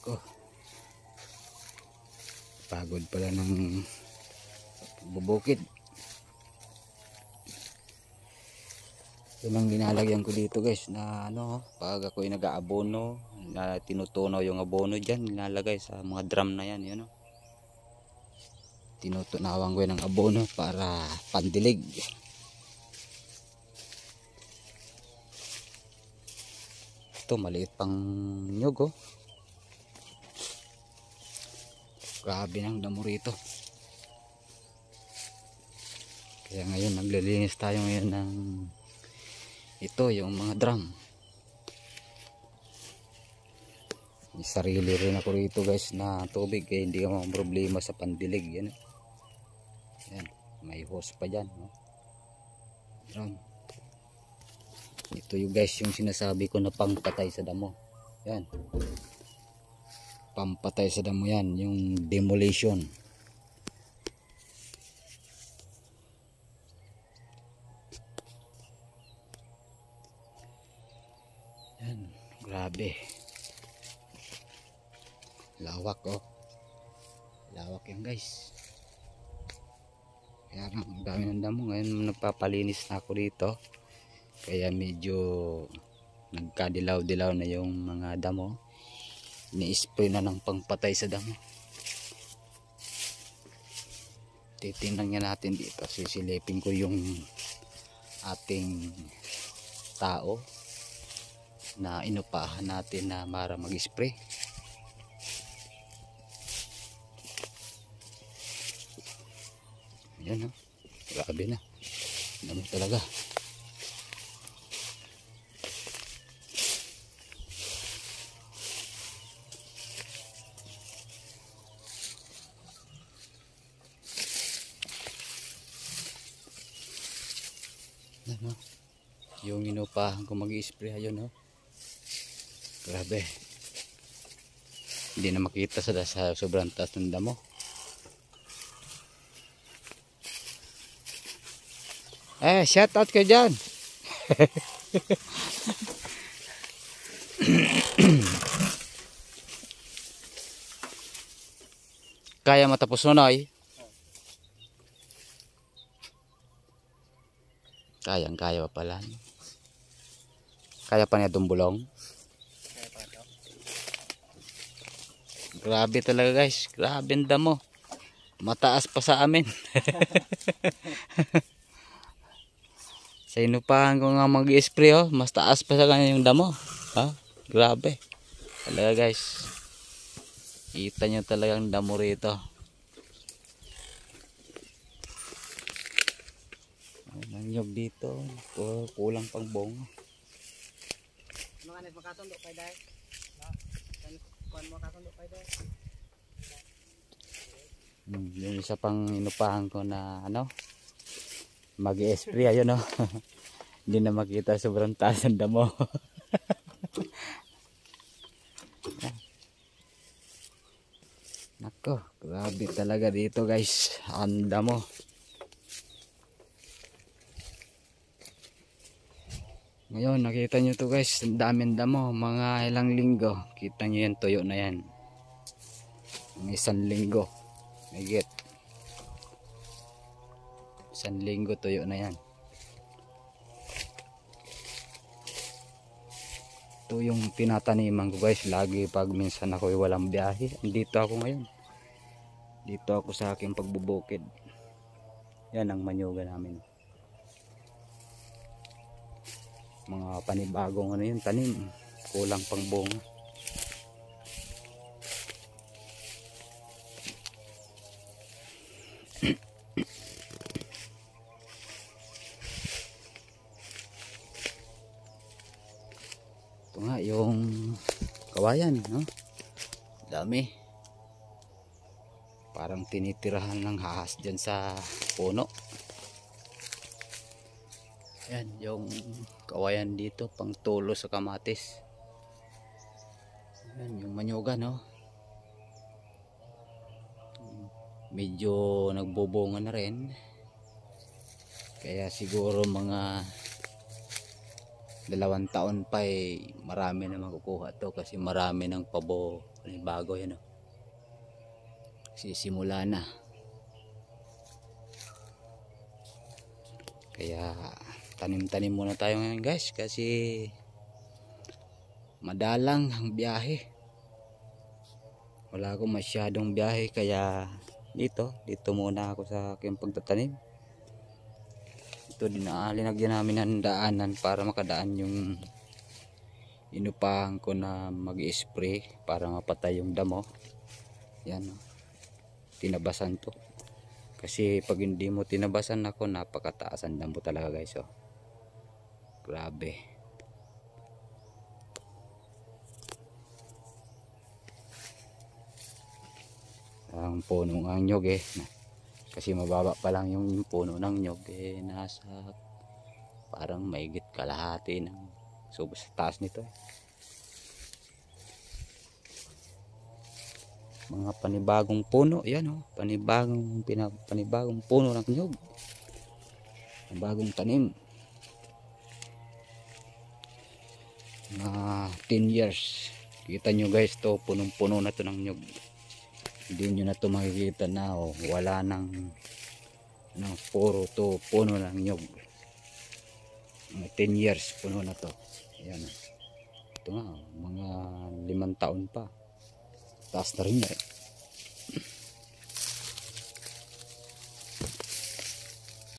Nako, pagod pala ng bubukid. Yun ang linalagyan ko dito guys, na ano, pag ako'y nag-aabono, na tinutunaw yung abono dyan, nilalagay sa mga drum na yan, yun o. Tinutunawan ko yun ng abono para pandilig. Ito maliit pang nyug oh. Grabe ng damo rito. Kaya ngayon naglilinis tayo ngayon ng ito, yung mga drum. May sarili rin ako rito guys na tubig, kaya hindi ka mga problema sa pandilig. Yan, yan. May hose pa dyan no? Drum. Ito yung guys yung sinasabi ko na pangpatay sa damo. Yan, pampatay sa damo yan, yung demolition. Yan, grabe. Lawak oh. Lawak yan guys. Kaya ang dami ng damo. Ngayon nagpapalinis na ako dito. Kaya medyo nagkadilaw-dilaw na yung mga damo. Ni-spray na ng pangpatay sa damo. Titingnan nga natin dito. Sisilipin ko yung ating tao na inupahan natin na para mag-spray. Ayan o. Grabe na. Dami talaga. Ano, yung inupahan ko mag-spray ayun oh. Grabe, hindi na makita sa sobrang taas ng damo. Shout out kayo dyan. Kaya matapos nonoy. Kaya pa pala. Kaya pa niya dumbulong. Grabe talaga guys. Grabe ang damo. Mataas pa sa amin. Sa inupahan ko nga mag-spray oh. Mas taas pa sa kanya yung damo. Ha? Grabe. Talaga guys. Kita nyo talagang damo rito. Nanyog dito, kulang pang bongo. Mga makasundo kay dai. Kan makasundo kay dai. Yung isa pang inupahan ko na ano, mag-spray ayun no. Hindi na makita sobrang taas ng damo. Nako, grabe talaga dito guys, ang damo. Ngayon nakita nyo to guys, ang daming damo, mga ilang linggo. Kita nyo yan, tuyo na yan. Isang linggo. Higit. Isang linggo tuyo na yan. Ito yung tinataniman ko guys, lagi pag minsan ako walang biyahe. Dito ako ngayon. Dito ako sa aking pagbubukid. Yan ang manyuga namin. Mga panibagong ano yun, tanim, kulang pang bunga. Ito nga yung kawayan no? Dami, parang tinitirahan ng hahas dyan sa puno. Yan yung kawayan dito, pang tulo sa kamatis. Yan yung manyuga no. Medyo nagbubunga na rin. Kaya siguro mga 2 taon pa marami na makukuha to kasi marami ng bago yan, oh. Sisimula na. Kaya tanim-tanim muna tayo ngayon guys kasi madalang ang biyahe. Wala akong masyadong biyahe kaya dito muna ako sa aking pagtatanim. Ito linagyan namin ng daanan para makadaan yung inupahan ko na mag-spray para mapatay yung damo. Yan, tinabasan to. Kasi pag hindi mo tinabasan ako, napakataas ang damo talaga guys, oh. Grabe. Ang puno ng nyog kasi mababa pa lang yung puno ng nyog nasa parang maigit kalahati ng sa taas nito, mga panibagong puno yan, oh. Panibagong puno ng nyog, bagong tanim na 10 years. Kita nyo guys, to punong-puno na to ng nyog. Hindi nyo na to makikita na, oh, wala nang puro to puno ng nyog. 10 years puno na to. Ayan, ito nga, mga 5 taon pa, taas na rin yan.